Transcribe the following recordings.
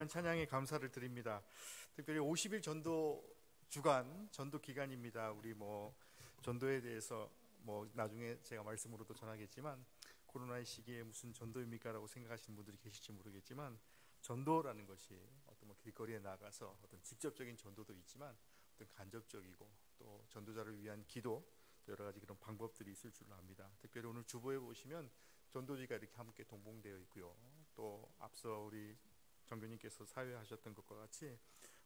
찬양에 감사를 드립니다. 특별히 50일 전도 주간 전도 기간입니다. 우리 전도에 대해서 나중에 제가 말씀으로도 전하겠지만 코로나의 시기에 무슨 전도입니까라고 생각하시는 분들이 계실지 모르겠지만 전도라는 것이 어떤 길거리에 나가서 어떤 직접적인 전도도 있지만 어떤 간접적이고 또 전도자를 위한 기도 여러 가지 그런 방법들이 있을 줄로 압니다. 특별히 오늘 주보에 보시면 전도지가 이렇게 함께 동봉되어 있고요. 또 앞서 우리 정교님께서 사회하셨던 것과 같이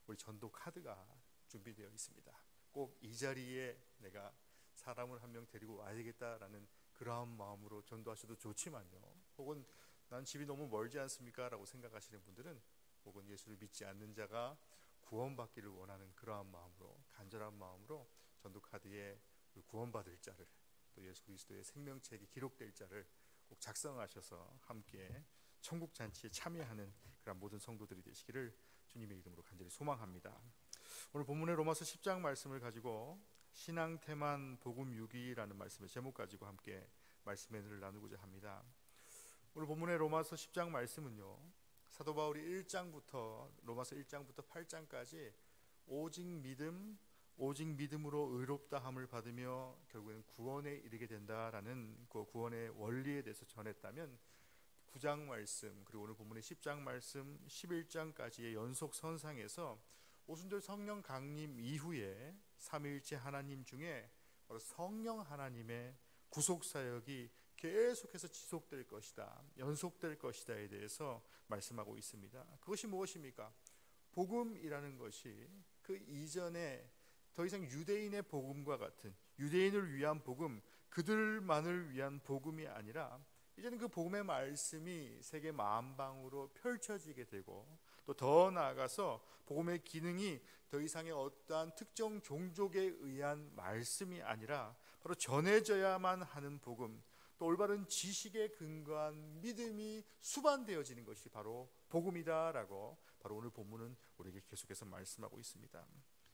우리 전도 카드가 준비되어 있습니다. 꼭 이 자리에 내가 사람을 한 명 데리고 와야겠다라는 그러한 마음으로 전도하셔도 좋지만요, 혹은 난 집이 너무 멀지 않습니까? 라고 생각하시는 분들은 혹은 예수를 믿지 않는 자가 구원받기를 원하는 그러한 마음으로, 간절한 마음으로 전도 카드에 구원받을 자를, 또 예수 그리스도의 생명책이 기록될 자를 꼭 작성하셔서 함께 천국 잔치에 참여하는 그런 모든 성도들이 되시기를 주님의 이름으로 간절히 소망합니다. 오늘 본문의 로마서 10장 말씀을 가지고 신앙 태만 복음 6이라는 말씀의 제목 가지고 함께 말씀을 나누고자 합니다. 오늘 본문의 로마서 10장 말씀은요, 사도 바울이 1장부터 로마서 1장부터 8장까지 오직 믿음으로 의롭다함을 받으며 결국에는 구원에 이르게 된다라는 그 구원의 원리에 대해서 전했다면, 9장 말씀 그리고 오늘 본문의 10장 말씀 11장까지의 연속 선상에서 오순절 성령 강림 이후에 삼위일체 하나님 중에 바로 성령 하나님의 구속사역이 계속해서 지속될 것이다, 연속될 것이다에 대해서 말씀하고 있습니다. 그것이 무엇입니까? 복음이라는 것이 그 이전에 더 이상 유대인의 복음과 같은 유대인을 위한 복음, 그들만을 위한 복음이 아니라 이제는 그 복음의 말씀이 세계 만방으로 펼쳐지게 되고, 또 더 나아가서 복음의 기능이 더 이상의 어떠한 특정 종족에 의한 말씀이 아니라 바로 전해져야만 하는 복음, 또 올바른 지식에 근거한 믿음이 수반되어지는 것이 바로 복음이다라고 바로 오늘 본문은 우리에게 계속해서 말씀하고 있습니다.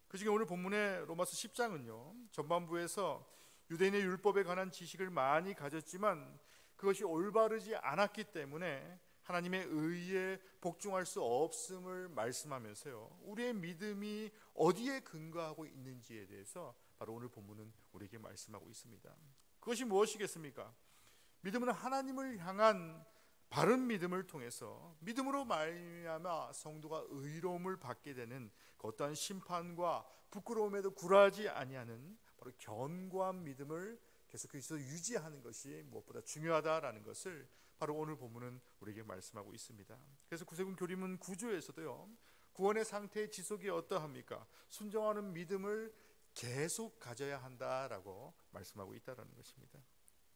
그중에 오늘 본문의 로마서 10장은요, 전반부에서 유대인의 율법에 관한 지식을 많이 가졌지만 그것이 올바르지 않았기 때문에 하나님의 의에 복종할 수 없음을 말씀하면서요, 우리의 믿음이 어디에 근거하고 있는지에 대해서 바로 오늘 본문은 우리에게 말씀하고 있습니다. 그것이 무엇이겠습니까? 믿음은 하나님을 향한 바른 믿음을 통해서 믿음으로 말미암아 성도가 의로움을 받게 되는 그 어떠한 심판과 부끄러움에도 굴하지 아니하는 바로 견고한 믿음을 계속해서 유지하는 것이 무엇보다 중요하다라는 것을 바로 오늘 본문은 우리에게 말씀하고 있습니다. 그래서 구세군 교리문 9조에서도요, 구원의 상태의 지속이 어떠합니까? 순종하는 믿음을 계속 가져야 한다라고 말씀하고 있다는 것입니다.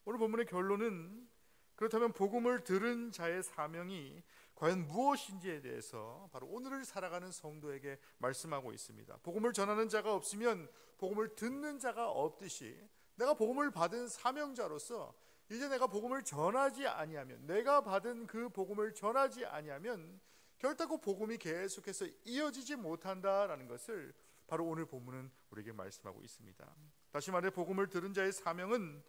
오늘 본문의 결론은, 그렇다면 복음을 들은 자의 사명이 과연 무엇인지에 대해서 바로 오늘을 살아가는 성도에게 말씀하고 있습니다. 복음을 전하는 자가 없으면 복음을 듣는 자가 없듯이, 내가 복음을 받은 사명자로서 이제 내가 복음을 전하지 아니하면, 내가 받은 그 복음을 전하지 아니하면 결코 복음이 계속해서 이어지지 못한다라는 것을 바로 오늘 본문은 우리에게 말씀하고 있습니다. 다시 말해 복음을 들은 자의 사명은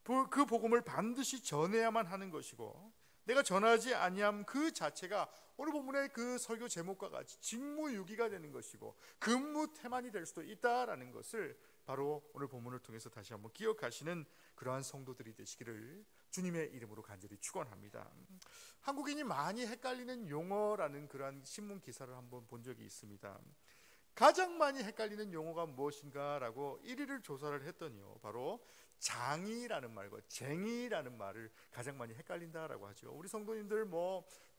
그 복음을 반드시 전해야만 하는 것이고, 내가 전하지 아니함 그 자체가 오늘 본문의 그 설교 제목과 같이 직무유기가 되는 것이고 근무태만이 될 수도 있다라는 것을 바로 오늘 본문을 통해서 다시 한번 기억하시는 그러한 성도들이 되시기를 주님의 이름으로 간절히 축원합니다. 한국인이 많이 헷갈리는 용어라는 그러한 신문 기사를 한번 본 적이 있습니다. 가장 많이 헷갈리는 용어가 무엇인가라고 1위를 조사를 했더니요, 바로 장이라는 말과 쟁이라는 말을 가장 많이 헷갈린다라고 하죠. 우리 성도님들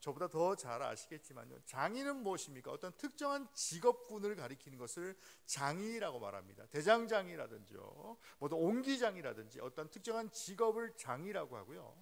저보다 더 잘 아시겠지만요, 장이는 무엇입니까? 어떤 특정한 직업군을 가리키는 것을 장이라고 말합니다. 대장장이라든지요, 옹기장이라든지 어떤 특정한 직업을 장이라고 하고요,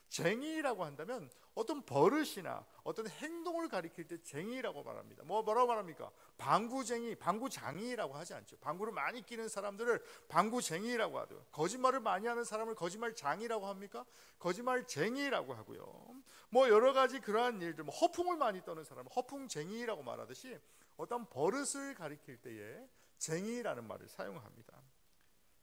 쟁이라고 한다면 어떤 버릇이나 어떤 행동을 가리킬 때 쟁이라고 말합니다. 뭐라고 말합니까? 방구쟁이, 방구장이라고 하지 않죠. 방구를 많이 끼는 사람들을 방구쟁이라고 하죠. 거짓말을 많이 하는 사람을 거짓말장이라고 합니까? 거짓말쟁이라고 하고요. 여러 가지 그러한 일들, 허풍을 많이 떠는 사람을 허풍쟁이라고 말하듯이 어떤 버릇을 가리킬 때에 쟁이라는 말을 사용합니다.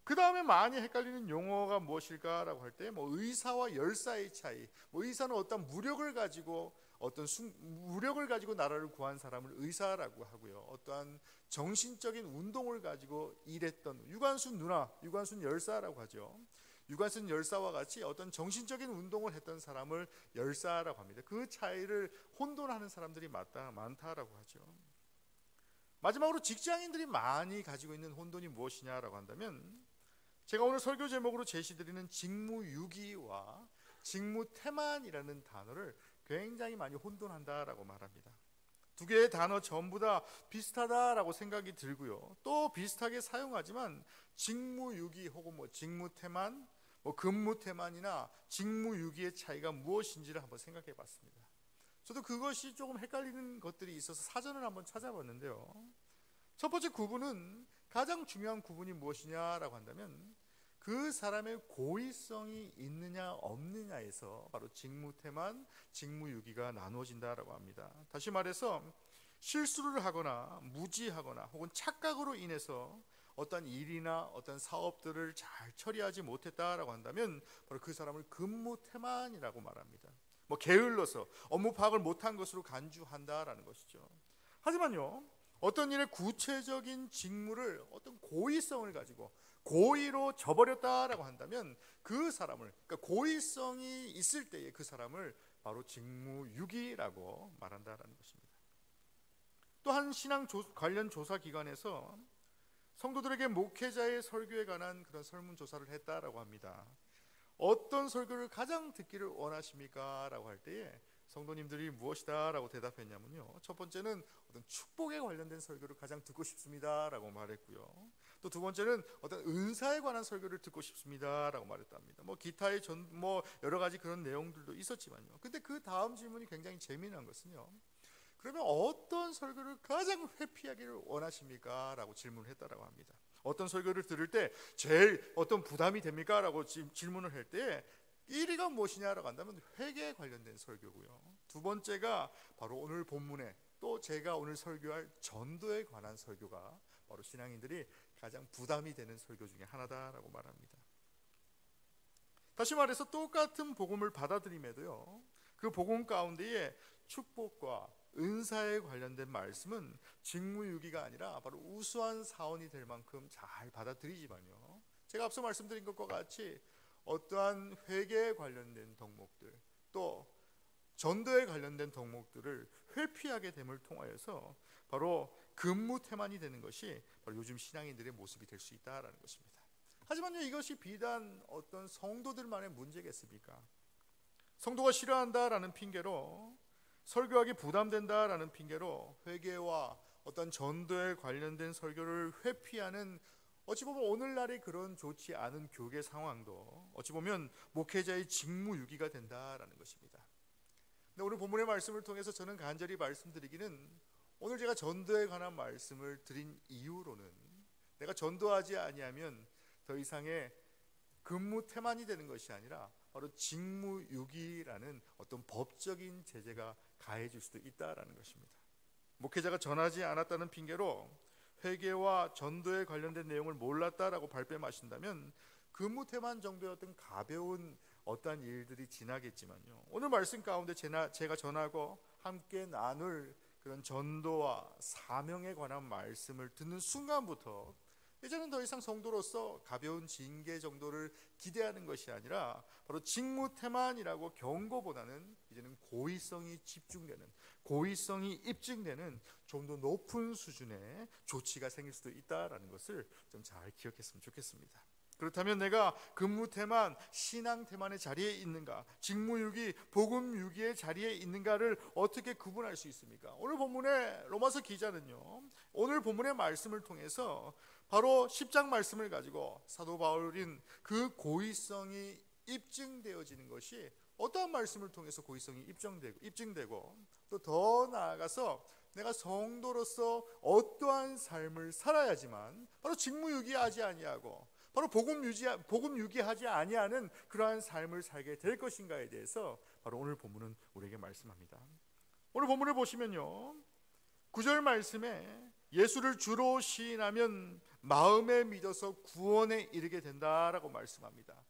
그 다음에 많이 헷갈리는 용어가 무엇일까라고 할 때 의사와 열사의 차이, 의사는 어떤 무력을 가지고 어떤 무력을 가지고 나라를 구한 사람을 의사라고 하고요. 어떠한 정신적인 운동을 가지고 일했던 유관순 누나, 유관순 열사라고 하죠. 유관순 열사와 같이 어떤 정신적인 운동을 했던 사람을 열사라고 합니다. 그 차이를 혼돈하는 사람들이 많다라고 하죠. 마지막으로 직장인들이 많이 가지고 있는 혼돈이 무엇이냐라고 한다면, 제가 오늘 설교 제목으로 제시드리는 직무유기와 직무태만이라는 단어를 굉장히 많이 혼돈한다라고 말합니다. 두 개의 단어 전부 다 비슷하다라고 생각이 들고요. 또 비슷하게 사용하지만 직무유기 혹은 직무태만, 근무태만이나 직무유기의 차이가 무엇인지를 한번 생각해 봤습니다. 저도 그것이 조금 헷갈리는 것들이 있어서 사전을 한번 찾아봤는데요. 첫 번째 구분은, 가장 중요한 구분이 무엇이냐라고 한다면 그 사람의 고의성이 있느냐 없느냐에서 바로 직무태만, 직무유기가 나누어진다라고 합니다. 다시 말해서 실수를 하거나 무지하거나 혹은 착각으로 인해서 어떤 일이나 어떤 사업들을 잘 처리하지 못했다라고 한다면 바로 그 사람을 근무태만이라고 말합니다. 게을러서 업무 파악을 못한 것으로 간주한다라는 것이죠. 하지만요, 어떤 일의 구체적인 직무를 어떤 고의성을 가지고 고의로 저버렸다라고 한다면 그 사람을, 그러니까 고의성이 있을 때에 그 사람을 바로 직무유기라고 말한다라는 것입니다. 또한 신앙 관련 조사 기관에서 성도들에게 목회자의 설교에 관한 그런 설문조사를 했다라고 합니다. 어떤 설교를 가장 듣기를 원하십니까? 라고 할 때에 성도님들이 무엇이다 라고 대답했냐면요, 첫 번째는 어떤 축복에 관련된 설교를 가장 듣고 싶습니다 라고 말했고요, 또 두 번째는 어떤 은사에 관한 설교를 듣고 싶습니다 라고 말했답니다. 기타의 여러 가지 그런 내용들도 있었지만요, 근데 그 다음 질문이 굉장히 재미난 것은요, 그러면 어떤 설교를 가장 회피하기를 원하십니까? 라고 질문을 했다라고 합니다. 어떤 설교를 들을 때 제일 어떤 부담이 됩니까? 라고 질문을 할 때 1위가 무엇이냐라고 한다면 회개에 관련된 설교고요, 두 번째가 바로 오늘 본문에 또 제가 오늘 설교할 전도에 관한 설교가 바로 신앙인들이 가장 부담이 되는 설교 중에 하나다라고 말합니다. 다시 말해서 똑같은 복음을 받아들임에도요, 그 복음 가운데에 축복과 은사에 관련된 말씀은 직무유기가 아니라 바로 우수한 사원이 될 만큼 잘 받아들이지만요, 제가 앞서 말씀드린 것과 같이 어떠한 회개에 관련된 덕목들, 또 전도에 관련된 덕목들을 회피하게 됨을 통하여서 바로 근무태만이 되는 것이 바로 요즘 신앙인들의 모습이 될 수 있다라는 것입니다. 하지만요, 이것이 비단 어떤 성도들만의 문제겠습니까? 성도가 싫어한다라는 핑계로, 설교하기 부담된다라는 핑계로 회개와 어떤 전도에 관련된 설교를 회피하는, 어찌 보면 오늘날의 그런 좋지 않은 교계 상황도 어찌 보면 목회자의 직무유기가 된다라는 것입니다. 근데 오늘 본문의 말씀을 통해서 저는 간절히 말씀드리기는, 오늘 제가 전도에 관한 말씀을 드린 이유로는 내가 전도하지 아니하면 더 이상의 근무태만이 되는 것이 아니라 바로 직무유기라는 어떤 법적인 제재가 가해질 수도 있다라는 것입니다. 목회자가 전하지 않았다는 핑계로 회개와 전도에 관련된 내용을 몰랐다라고 발뺌하신다면 근무태만 정도의 어떤 가벼운 어떠한 일들이 지나겠지만요, 오늘 말씀 가운데 제가 전하고 함께 나눌 그런 전도와 사명에 관한 말씀을 듣는 순간부터 이제는 더 이상 성도로서 가벼운 징계 정도를 기대하는 것이 아니라 바로 직무태만이라고 경고보다는 이제는 고의성이 집중되는, 고의성이 입증되는 좀 더 높은 수준의 조치가 생길 수도 있다라는 것을 좀 잘 기억했으면 좋겠습니다. 그렇다면 내가 근무태만, 신앙태만의 자리에 있는가, 직무유기, 복음유기의 자리에 있는가를 어떻게 구분할 수 있습니까? 오늘 본문의 로마서 기자는요, 오늘 본문의 말씀을 통해서 바로 10장 말씀을 가지고 사도 바울인 그 고의성이 입증되어지는 것이 어떠한 말씀을 통해서 고의성이 입증되고 또 더 나아가서 내가 성도로서 어떠한 삶을 살아야지만 바로 직무유기하지 아니하고 바로 복음 유기하지 아니하는 그러한 삶을 살게 될 것인가에 대해서 바로 오늘 본문은 우리에게 말씀합니다. 오늘 본문을 보시면요, 9절 말씀에 예수를 주로 시인하면 마음에 믿어서 구원에 이르게 된다라고 말씀합니다.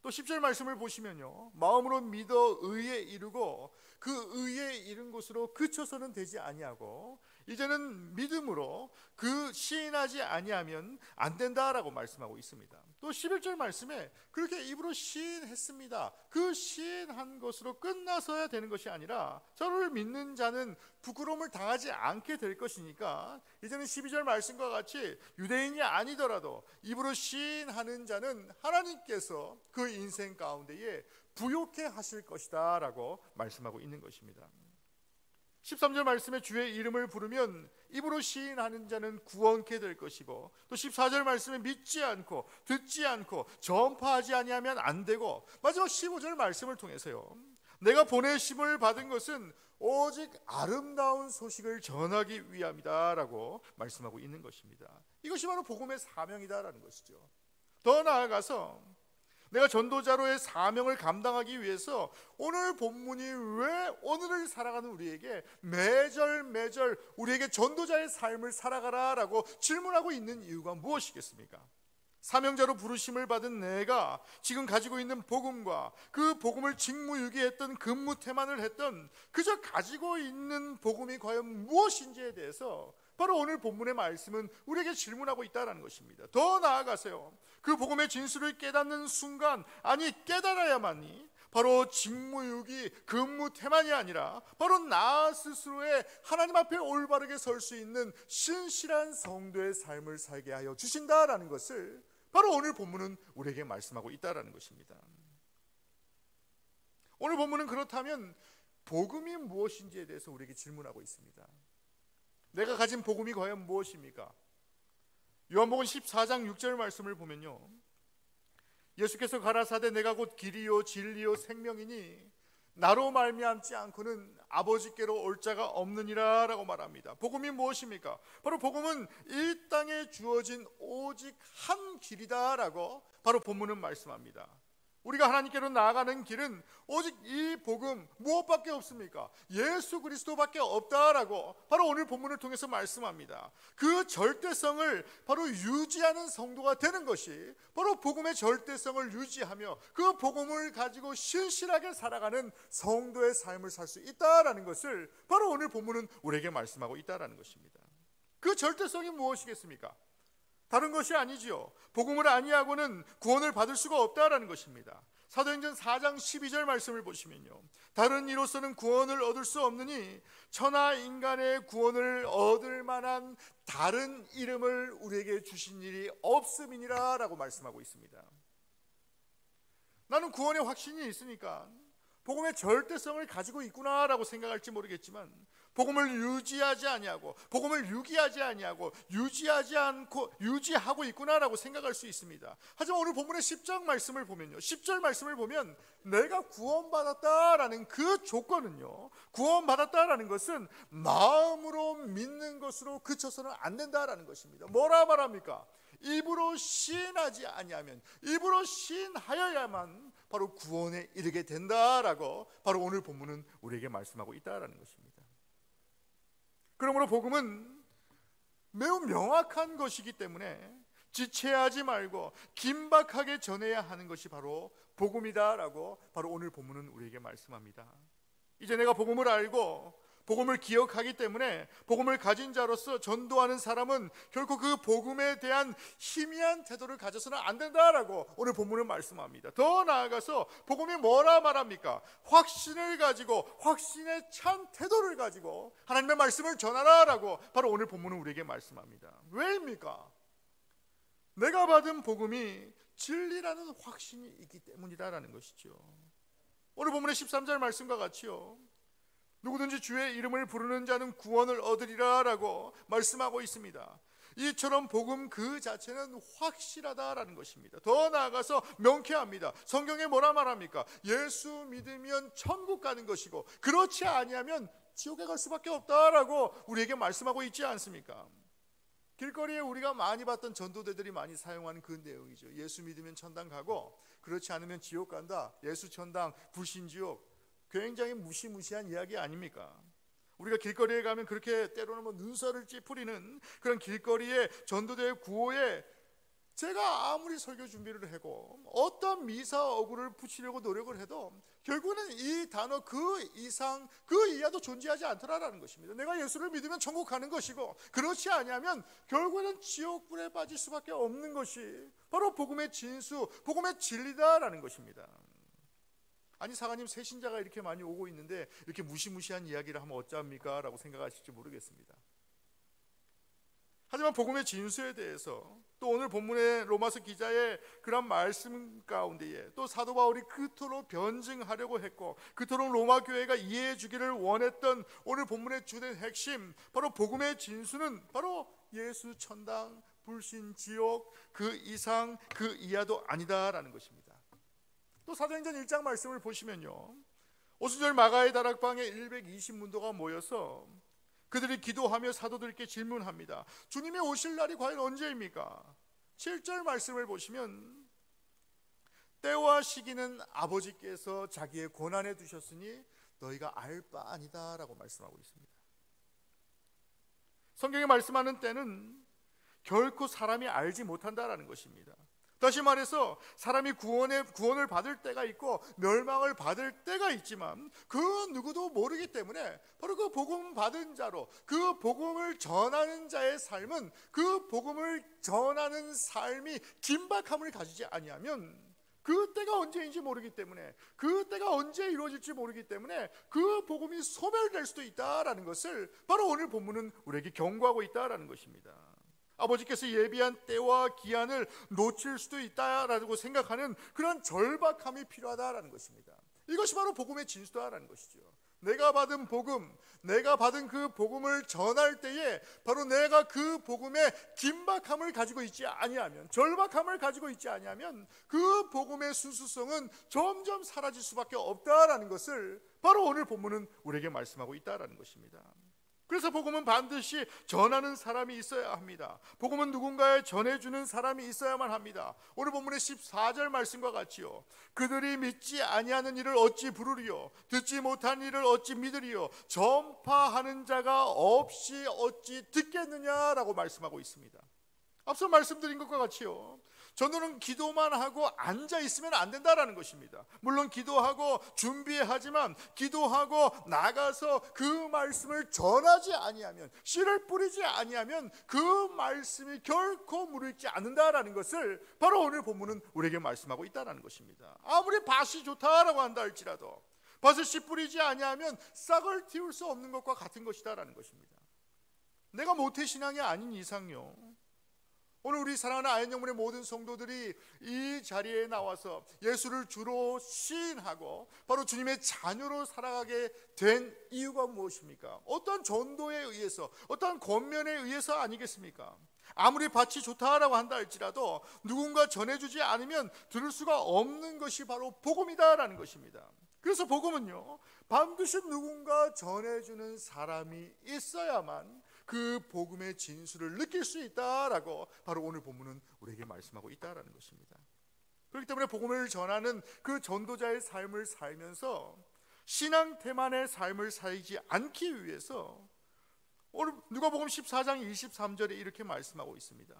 또 10절 말씀을 보시면요, 마음으로 믿어 의에 이르고 그 의에 이른 곳으로 그쳐서는 되지 아니하고 이제는 믿음으로 그 시인하지 아니하면 안 된다라고 말씀하고 있습니다. 또 11절 말씀에 그렇게 입으로 시인했습니다. 그 시인한 것으로 끝나서야 되는 것이 아니라 저를 믿는 자는 부끄러움을 당하지 않게 될 것이니까 이제는 12절 말씀과 같이 유대인이 아니더라도 입으로 시인하는 자는 하나님께서 그 인생 가운데에 부욕해 하실 것이다 라고 말씀하고 있는 것입니다. 13절 말씀에 주의 이름을 부르면 입으로 시인하는 자는 구원케 될 것이고, 또 14절 말씀에 믿지 않고 듣지 않고 전파하지 아니하면 안 되고, 마지막 15절 말씀을 통해서요, 내가 보내심을 받은 것은 오직 아름다운 소식을 전하기 위함이다 라고 말씀하고 있는 것입니다. 이것이 바로 복음의 사명이다라는 것이죠. 더 나아가서 내가 전도자로의 사명을 감당하기 위해서 오늘 본문이 왜 오늘을 살아가는 우리에게 매절 우리에게 전도자의 삶을 살아가라라고 질문하고 있는 이유가 무엇이겠습니까? 사명자로 부르심을 받은 내가 지금 가지고 있는 복음과 그 복음을 직무유기했던 근무 태만을 했던 그저 가지고 있는 복음이 과연 무엇인지에 대해서 바로 오늘 본문의 말씀은 우리에게 질문하고 있다는 것입니다. 더 나아가서요, 그 복음의 진수를 깨닫는 순간, 아니 깨달아야만이 바로 직무유기 근무 태만이 아니라 바로 나 스스로의 하나님 앞에 올바르게 설 수 있는 신실한 성도의 삶을 살게 하여 주신다라는 것을 바로 오늘 본문은 우리에게 말씀하고 있다라는 것입니다. 오늘 본문은 그렇다면 복음이 무엇인지에 대해서 우리에게 질문하고 있습니다. 내가 가진 복음이 과연 무엇입니까? 요한복음 14장 6절 말씀을 보면요, 예수께서 가라사대 내가 곧 길이요 진리요 생명이니 나로 말미암지 않고는 아버지께로 올 자가 없느니라 라고 말합니다. 복음이 무엇입니까? 바로 복음은 이 땅에 주어진 오직 한 길이다 라고 바로 본문은 말씀합니다. 우리가 하나님께로 나아가는 길은 오직 이 복음 무엇밖에 없습니까? 예수 그리스도밖에 없다라고 바로 오늘 본문을 통해서 말씀합니다. 그 절대성을 바로 유지하는 성도가 되는 것이 바로 복음의 절대성을 유지하며 그 복음을 가지고 신실하게 살아가는 성도의 삶을 살 수 있다라는 것을 바로 오늘 본문은 우리에게 말씀하고 있다라는 것입니다. 그 절대성이 무엇이겠습니까? 다른 것이 아니지요. 복음을 아니하고는 구원을 받을 수가 없다라는 것입니다. 사도행전 4장 12절 말씀을 보시면요, 다른 이로서는 구원을 얻을 수 없느니 천하 인간의 구원을 얻을 만한 다른 이름을 우리에게 주신 일이 없음이니라 라고 말씀하고 있습니다. 나는 구원의 확신이 있으니까 복음의 절대성을 가지고 있구나라고 생각할지 모르겠지만 복음을 유지하지 아니하고 복음을 유기하지 아니하고 유지하고 있구나라고 생각할 수 있습니다. 하지만 오늘 본문의 10장 말씀을 보면요, 10절 말씀을 보면 내가 구원받았다라는 그 조건은요, 구원받았다라는 것은 마음으로 믿는 것으로 그쳐서는 안 된다라는 것입니다. 뭐라 말합니까? 입으로 시인하지 아니하면, 입으로 시인하여야만 바로 구원에 이르게 된다라고 바로 오늘 본문은 우리에게 말씀하고 있다라는 것입니다. 그러므로 복음은 매우 명확한 것이기 때문에 지체하지 말고 긴박하게 전해야 하는 것이 바로 복음이다라고 바로 오늘 본문은 우리에게 말씀합니다. 이제 내가 복음을 알고 복음을 기억하기 때문에 복음을 가진 자로서 전도하는 사람은 결코 그 복음에 대한 희미한 태도를 가져서는 안 된다라고 오늘 본문은 말씀합니다. 더 나아가서 복음이 뭐라 말합니까? 확신을 가지고 확신에 찬 태도를 가지고 하나님의 말씀을 전하라라고 바로 오늘 본문은 우리에게 말씀합니다. 왜입니까? 내가 받은 복음이 진리라는 확신이 있기 때문이다라는 것이죠. 오늘 본문의 13절 말씀과 같이요, 누구든지 주의 이름을 부르는 자는 구원을 얻으리라 라고 말씀하고 있습니다. 이처럼 복음 그 자체는 확실하다라는 것입니다. 더 나아가서 명쾌합니다. 성경에 뭐라 말합니까? 예수 믿으면 천국 가는 것이고 그렇지 아니하면 지옥에 갈 수밖에 없다라고 우리에게 말씀하고 있지 않습니까? 길거리에 우리가 많이 봤던 전도대들이 많이 사용하는 그 내용이죠. 예수 믿으면 천당 가고 그렇지 않으면 지옥 간다. 예수 천당, 불신 지옥. 굉장히 무시무시한 이야기 아닙니까? 우리가 길거리에 가면 그렇게 때로는 눈살을 찌푸리는 그런 길거리의 전도대의 구호에 제가 아무리 설교 준비를 하고 어떤 미사 어구를 붙이려고 노력을 해도 결국은 이 단어 그 이상 그 이하도 존재하지 않더라라는 것입니다. 내가 예수를 믿으면 천국 가는 것이고, 그렇지 아니하면 결국은 지옥불에 빠질 수밖에 없는 것이 바로 복음의 진수, 복음의 진리다라는 것입니다. 아니, 사관님 새신자가 이렇게 많이 오고 있는데 이렇게 무시무시한 이야기를 하면 어찌합니까? 라고 생각하실지 모르겠습니다. 하지만 복음의 진수에 대해서, 또 오늘 본문의 로마서 기자의 그런 말씀 가운데에 또 사도 바울이 그토록 변증하려고 했고 그토록 로마 교회가 이해해 주기를 원했던 오늘 본문의 주된 핵심, 바로 복음의 진수는 바로 예수 천당, 불신 지옥, 그 이상 그 이하도 아니다라는 것입니다. 또 사도행전 1장 말씀을 보시면요, 오순절 마가의 다락방에 120문도가 모여서 그들이 기도하며 사도들께 질문합니다. 주님이 오실 날이 과연 언제입니까? 7절 말씀을 보시면 때와 시기는 아버지께서 자기의 권한에 두셨으니 너희가 알 바 아니다 라고 말씀하고 있습니다. 성경이 말씀하는 때는 결코 사람이 알지 못한다라는 것입니다. 다시 말해서 사람이 구원을 받을 때가 있고 멸망을 받을 때가 있지만 그 누구도 모르기 때문에 바로 그 복음 받은 자로, 그 복음을 전하는 자의 삶은, 그 복음을 전하는 삶이 긴박함을 가지지 아니하면 그 때가 언제인지 모르기 때문에, 그 때가 언제 이루어질지 모르기 때문에 그 복음이 소멸될 수도 있다라는 것을 바로 오늘 본문은 우리에게 경고하고 있다라는 것입니다. 아버지께서 예비한 때와 기한을 놓칠 수도 있다라고 생각하는 그런 절박함이 필요하다라는 것입니다. 이것이 바로 복음의 진수다라는 것이죠. 내가 받은 복음, 내가 받은 그 복음을 전할 때에 바로 내가 그 복음의 긴박함을 가지고 있지 아니하면, 절박함을 가지고 있지 아니하면 그 복음의 순수성은 점점 사라질 수밖에 없다라는 것을 바로 오늘 본문은 우리에게 말씀하고 있다라는 것입니다. 그래서 복음은 반드시 전하는 사람이 있어야 합니다. 복음은 누군가에 전해주는 사람이 있어야만 합니다. 오늘 본문의 14절 말씀과 같이요, 그들이 믿지 아니하는 일을 어찌 부르리요, 듣지 못한 일을 어찌 믿으리요, 전파하는 자가 없이 어찌 듣겠느냐라고 말씀하고 있습니다. 앞서 말씀드린 것과 같이요, 전도는 기도만 하고 앉아 있으면 안 된다라는 것입니다. 물론 기도하고 준비하지만 기도하고 나가서 그 말씀을 전하지 아니하면, 씨를 뿌리지 아니하면 그 말씀이 결코 무르익지 않는다라는 것을 바로 오늘 본문은 우리에게 말씀하고 있다라는 것입니다. 아무리 밭이 좋다라고 한다 할지라도 밭을 씨 뿌리지 아니하면 싹을 틔울 수 없는 것과 같은 것이다라는 것입니다. 내가 모태신앙이 아닌 이상요, 오늘 우리 사랑하는 아현영문의 모든 성도들이 이 자리에 나와서 예수를 주로 시인하고 바로 주님의 자녀로 살아가게 된 이유가 무엇입니까? 어떤 전도에 의해서, 어떤 권면에 의해서 아니겠습니까? 아무리 밭이 좋다라고 한다 할지라도 누군가 전해주지 않으면 들을 수가 없는 것이 바로 복음이다라는 것입니다. 그래서 복음은요, 반드시 누군가 전해주는 사람이 있어야만 그 복음의 진수를 느낄 수 있다라고 바로 오늘 본문은 우리에게 말씀하고 있다라는 것입니다. 그렇기 때문에 복음을 전하는 그 전도자의 삶을 살면서 신앙 태만의 삶을 살지 않기 위해서 오늘 누가복음 14장 23절에 이렇게 말씀하고 있습니다.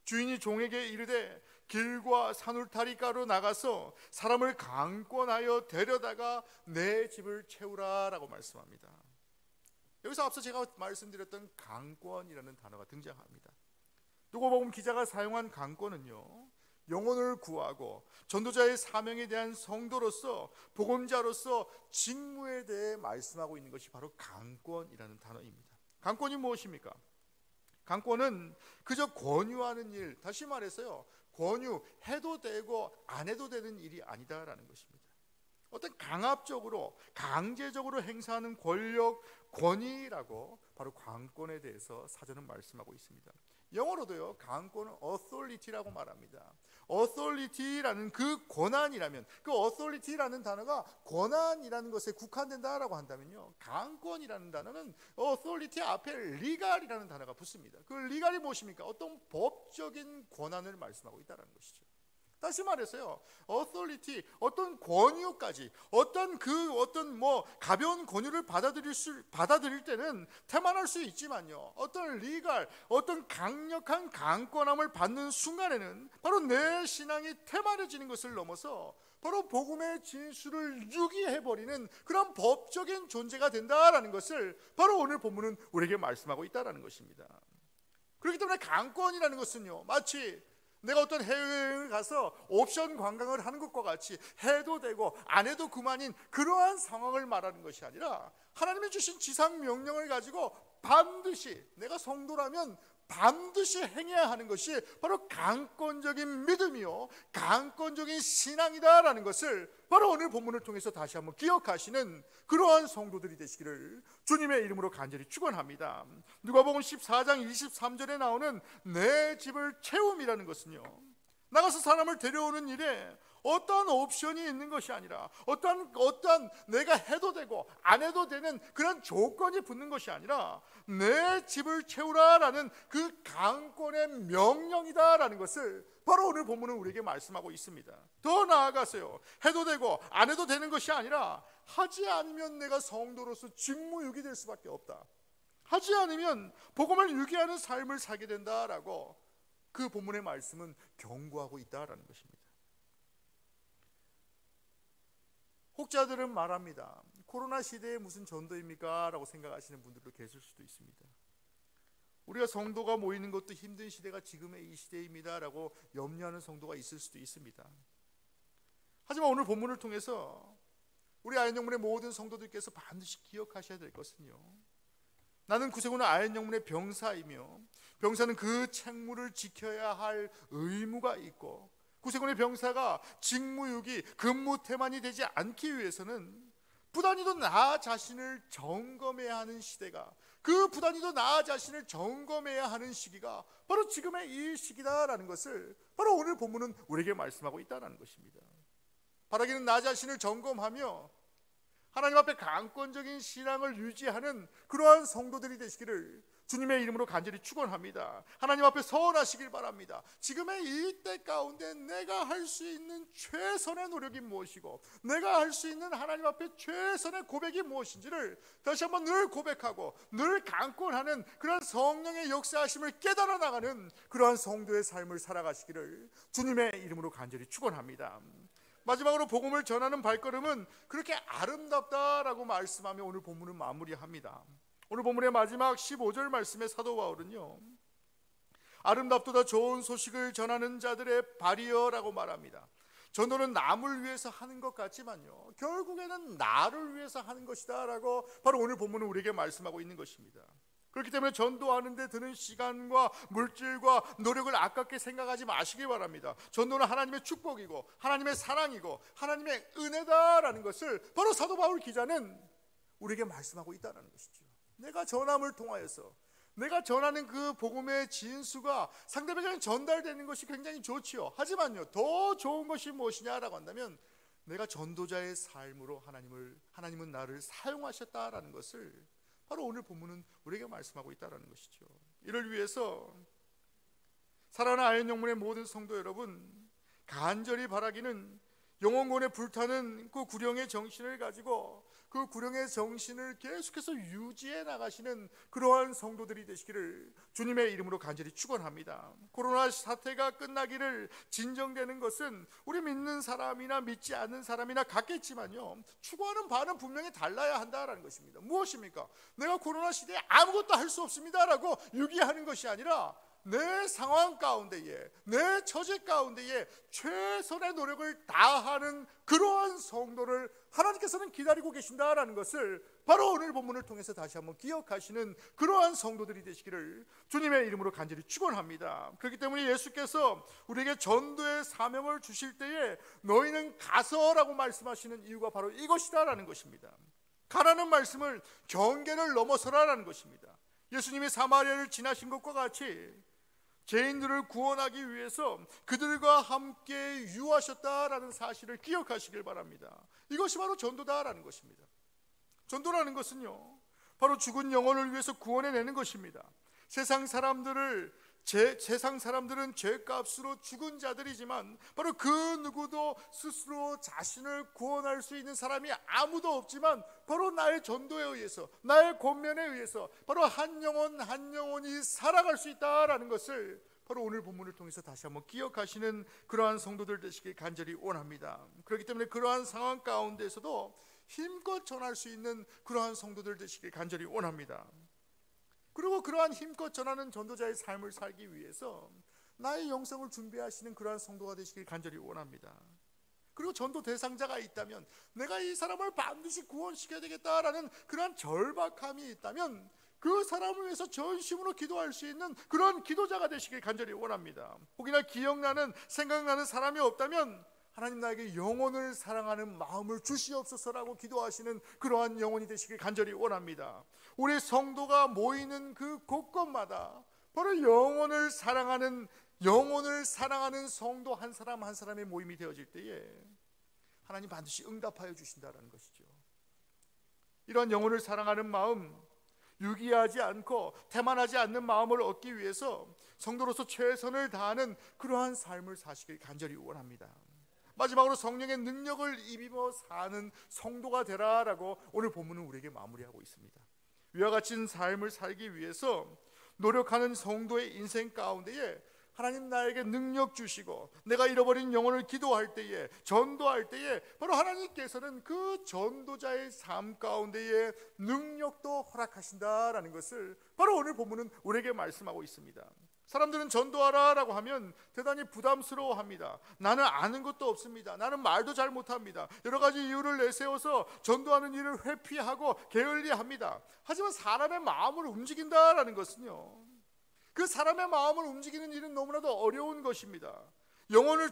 주인이 종에게 이르되 길과 산울타리가로 나가서 사람을 강권하여 데려다가 내 집을 채우라라고 말씀합니다. 여기서 앞서 제가 말씀드렸던 강권이라는 단어가 등장합니다. 누가복음 기자가 사용한 강권은요, 영혼을 구하고 전도자의 사명에 대한 성도로서, 복음자로서 직무에 대해 말씀하고 있는 것이 바로 강권이라는 단어입니다. 강권이 무엇입니까? 강권은 그저 권유하는 일, 다시 말해서요, 권유해도 되고 안 해도 되는 일이 아니다라는 것입니다. 어떤 강압적으로, 강제적으로 행사하는 권력, 권위라고 바로 강권에 대해서 사전은 말씀하고 있습니다. 영어로도요, 강권은 authority라고 말합니다. authority라는 그 권한이라면, 그 authority라는 단어가 권한이라는 것에 국한된다라고 한다면요, 강권이라는 단어는 authority 앞에 legal이라는 단어가 붙습니다. 그 legal이 무엇입니까? 어떤 법적인 권한을 말씀하고 있다는 것이죠. 다시 말해서요, authority, 어떤 권유까지, 어떤 가벼운 권유를 받아들일 때는 태만할 수 있지만요, 어떤 legal, 어떤 강력한 강권함을 받는 순간에는 바로 내 신앙이 태만해지는 것을 넘어서 바로 복음의 진수를 유기해버리는 그런 법적인 존재가 된다라는 것을 바로 오늘 본문은 우리에게 말씀하고 있다라는 것입니다. 그렇기 때문에 강권이라는 것은요, 마치 내가 어떤 해외여행을 가서 옵션 관광을 하는 것과 같이 해도 되고 안 해도 그만인 그러한 상황을 말하는 것이 아니라, 하나님이 주신 지상 명령을 가지고 반드시 내가 성도라면 반드시 행해야 하는 것이 바로 강권적인 믿음이요, 강권적인 신앙이다라는 것을 바로 오늘 본문을 통해서 다시 한번 기억하시는 그러한 성도들이 되시기를 주님의 이름으로 간절히 축원합니다. 누가복음 14장 23절에 나오는 내 집을 채움이라는 것은요, 나가서 사람을 데려오는 일에 어떠한 옵션이 있는 것이 아니라, 어떠한 내가 해도 되고 안 해도 되는 그런 조건이 붙는 것이 아니라 내 집을 채우라라는 그 강권의 명령이다라는 것을 바로 오늘 본문은 우리에게 말씀하고 있습니다. 더 나아가서요, 해도 되고 안 해도 되는 것이 아니라 하지 않으면 내가 성도로서 직무유기 될 수밖에 없다, 하지 않으면 복음을 유기하는 삶을 살게 된다라고 그 본문의 말씀은 경고하고 있다라는 것입니다. 혹자들은 말합니다. 코로나 시대에 무슨 전도입니까? 라고 생각하시는 분들도 계실 수도 있습니다. 우리가 성도가 모이는 것도 힘든 시대가 지금의 이 시대입니다 라고 염려하는 성도가 있을 수도 있습니다. 하지만 오늘 본문을 통해서 우리 아현영문의 모든 성도들께서 반드시 기억하셔야 될 것은요, 나는 구세군의 아현영문의 병사이며 병사는 그 책무를 지켜야 할 의무가 있고, 구세군의 병사가 직무유기, 근무태만이 되지 않기 위해서는 부단히도 나 자신을 점검해야 하는 시대가, 그 부단히도 나 자신을 점검해야 하는 시기가 바로 지금의 이 시기다라는 것을 바로 오늘 본문은 우리에게 말씀하고 있다는 것입니다. 바라기는 나 자신을 점검하며 하나님 앞에 강권적인 신앙을 유지하는 그러한 성도들이 되시기를 주님의 이름으로 간절히 축원합니다. 하나님 앞에 서원하시길 바랍니다. 지금의 이 때 가운데 내가 할 수 있는 최선의 노력이 무엇이고, 내가 할 수 있는 하나님 앞에 최선의 고백이 무엇인지를 다시 한번 늘 고백하고 늘 강권하는 그런 성령의 역사하심을 깨달아 나가는 그러한 성도의 삶을 살아가시기를 주님의 이름으로 간절히 축원합니다. 마지막으로 복음을 전하는 발걸음은 그렇게 아름답다라고 말씀하며 오늘 본문은 마무리합니다. 오늘 본문의 마지막 15절 말씀에 사도 바울은요, 아름답도다 좋은 소식을 전하는 자들의 발이여라고 말합니다. 전도는 남을 위해서 하는 것 같지만요, 결국에는 나를 위해서 하는 것이다 라고 바로 오늘 본문은 우리에게 말씀하고 있는 것입니다. 그렇기 때문에 전도하는 데 드는 시간과 물질과 노력을 아깝게 생각하지 마시기 바랍니다. 전도는 하나님의 축복이고 하나님의 사랑이고 하나님의 은혜다라는 것을 바로 사도 바울 기자는 우리에게 말씀하고 있다는 것이죠. 내가 전함을 통하여서 내가 전하는 그 복음의 진수가 상대방에게 전달되는 것이 굉장히 좋지요. 하지만요, 더 좋은 것이 무엇이냐라고 한다면 내가 전도자의 삶으로 하나님은 나를 사용하셨다라는 것을 바로 오늘 본문은 우리에게 말씀하고 있다는 것이죠. 이를 위해서 사랑하는 아현영문의 모든 성도 여러분, 간절히 바라기는 영혼권에 불타는 그 구령의 정신을 가지고 그 구령의 정신을 계속해서 유지해 나가시는 그러한 성도들이 되시기를 주님의 이름으로 간절히 축원합니다. 코로나 사태가 끝나기를 진정되는 것은 우리 믿는 사람이나 믿지 않는 사람이나 같겠지만요, 추구하는 바는 분명히 달라야 한다라는 것입니다. 무엇입니까? 내가 코로나 시대에 아무것도 할 수 없습니다라고 유기하는 것이 아니라 내 상황 가운데에, 내 처지 가운데에 최선의 노력을 다하는 그러한 성도를 하나님께서는 기다리고 계신다라는 것을 바로 오늘 본문을 통해서 다시 한번 기억하시는 그러한 성도들이 되시기를 주님의 이름으로 간절히 축원합니다. 그렇기 때문에 예수께서 우리에게 전도의 사명을 주실 때에 너희는 가서라고 말씀하시는 이유가 바로 이것이다라는 것입니다. 가라는 말씀을 경계를 넘어서라라는 것입니다. 예수님이 사마리아를 지나신 것과 같이 죄인들을 구원하기 위해서 그들과 함께 유하셨다라는 사실을 기억하시길 바랍니다. 이것이 바로 전도다라는 것입니다. 전도라는 것은요, 바로 죽은 영혼을 위해서 구원해내는 것입니다. 세상 사람들을 세상 사람들은 죄값으로 죽은 자들이지만 바로 그 누구도 스스로 자신을 구원할 수 있는 사람이 아무도 없지만 바로 나의 전도에 의해서, 나의 권면에 의해서 바로 한 영혼 한 영혼이 살아갈 수 있다라는 것을 바로 오늘 본문을 통해서 다시 한번 기억하시는 그러한 성도들 되시길 간절히 원합니다. 그렇기 때문에 그러한 상황 가운데서도 힘껏 전할 수 있는 그러한 성도들 되시길 간절히 원합니다. 그리고 그러한 힘껏 전하는 전도자의 삶을 살기 위해서 나의 영성을 준비하시는 그러한 성도가 되시길 간절히 원합니다. 그리고 전도 대상자가 있다면 내가 이 사람을 반드시 구원시켜야 되겠다라는 그러한 절박함이 있다면 그 사람을 위해서 전심으로 기도할 수 있는 그런 기도자가 되시길 간절히 원합니다. 혹이나 기억나는 생각나는 사람이 없다면 하나님 나에게 영혼을 사랑하는 마음을 주시옵소서라고 기도하시는 그러한 영혼이 되시길 간절히 원합니다. 우리 성도가 모이는 그 곳곳마다 바로 영혼을 사랑하는 성도 한 사람 한 사람의 모임이 되어질 때에 하나님 반드시 응답하여 주신다는 것이죠. 이런 영혼을 사랑하는 마음, 유기하지 않고 태만하지 않는 마음을 얻기 위해서 성도로서 최선을 다하는 그러한 삶을 사시길 간절히 원합니다. 마지막으로 성령의 능력을 입어 사는 성도가 되라라고 오늘 본문은 우리에게 마무리하고 있습니다. 위와 같은 삶을 살기 위해서 노력하는 성도의 인생 가운데에 하나님 나에게 능력 주시고 내가 잃어버린 영혼을 기도할 때에, 전도할 때에 바로 하나님께서는 그 전도자의 삶 가운데에 능력도 허락하신다라는 것을 바로 오늘 본문은 우리에게 말씀하고 있습니다. 사람들은 전도하라라고 하면 대단히 부담스러워합니다. 나는 아는 것도 없습니다. 나는 말도 잘 못합니다. 여러 가지 이유를 내세워서 전도하는 일을 회피하고 게을리합니다. 하지만 사람의 마음을 움직인다라는 것은요, 그 사람의 마음을 움직이는 일은 너무나도 어려운 것입니다.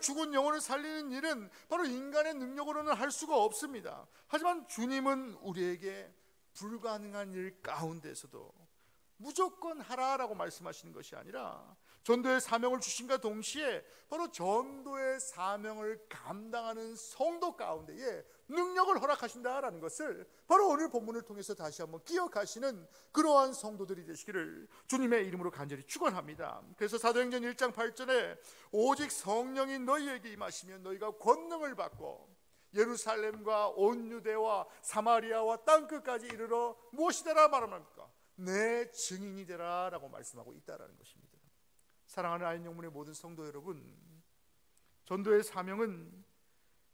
죽은 영혼을 살리는 일은 바로 인간의 능력으로는 할 수가 없습니다. 하지만 주님은 우리에게 불가능한 일 가운데서도 무조건 하라라고 말씀하시는 것이 아니라 전도의 사명을 주신과 동시에 바로 전도의 사명을 감당하는 성도 가운데에 능력을 허락하신다라는 것을 바로 오늘 본문을 통해서 다시 한번 기억하시는 그러한 성도들이 되시기를 주님의 이름으로 간절히 축원합니다. 그래서 사도행전 1장 8절에 오직 성령이 너희에게 임하시면 너희가 권능을 받고 예루살렘과 온 유대와 사마리아와 땅끝까지 이르러 무엇이더라 말합니까? 내 증인이 되라 라고 말씀하고 있다라는 것입니다. 사랑하는 아인영문의 모든 성도 여러분, 전도의 사명은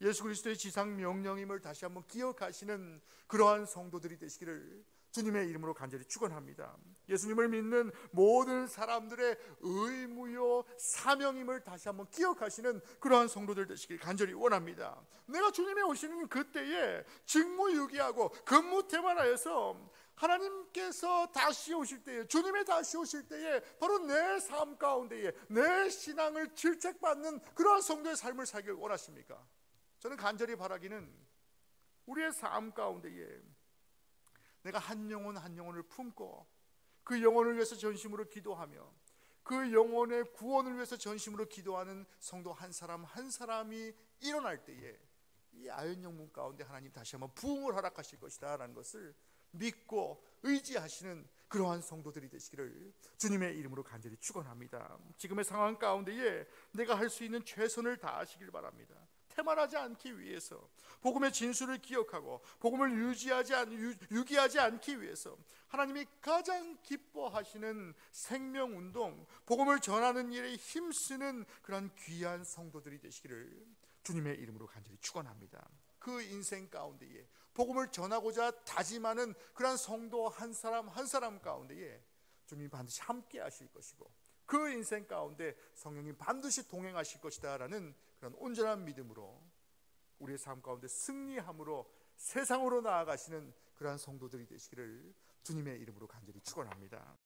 예수 그리스도의 지상 명령임을 다시 한번 기억하시는 그러한 성도들이 되시기를 주님의 이름으로 간절히 축원합니다. 예수님을 믿는 모든 사람들의 의무요 사명임을 다시 한번 기억하시는 그러한 성도들 되시길 간절히 원합니다. 내가 주님의 오시는 그때에 직무유기하고 근무태만하여서 하나님께서 다시 오실 때에, 주님의 다시 오실 때에 바로 내 삶 가운데에 내 신앙을 질책받는 그러한 성도의 삶을 살길 원하십니까? 저는 간절히 바라기는 우리의 삶 가운데에 내가 한 영혼 한 영혼을 품고 그 영혼을 위해서 전심으로 기도하며 그 영혼의 구원을 위해서 전심으로 기도하는 성도 한 사람 한 사람이 일어날 때에 이 아연영문 가운데 하나님 다시 한번 부흥을 허락하실 것이다 라는 것을 믿고 의지하시는 그러한 성도들이 되시기를 주님의 이름으로 간절히 축원합니다. 지금의 상황 가운데에 내가 할 수 있는 최선을 다하시길 바랍니다. 태만하지 않기 위해서, 복음의 진수를 기억하고 복음을 유기하지 않기 위해서 하나님이 가장 기뻐하시는 생명운동, 복음을 전하는 일에 힘쓰는 그런 귀한 성도들이 되시기를 주님의 이름으로 간절히 축원합니다. 그 인생 가운데에 복음을 전하고자 다짐하는 그런 성도 한 사람 한 사람 가운데에 주님이 반드시 함께 하실 것이고 그 인생 가운데 성령이 반드시 동행하실 것이다 라는 그런 온전한 믿음으로 우리의 삶 가운데 승리함으로 세상으로 나아가시는 그러한 성도들이 되시기를 주님의 이름으로 간절히 축원합니다.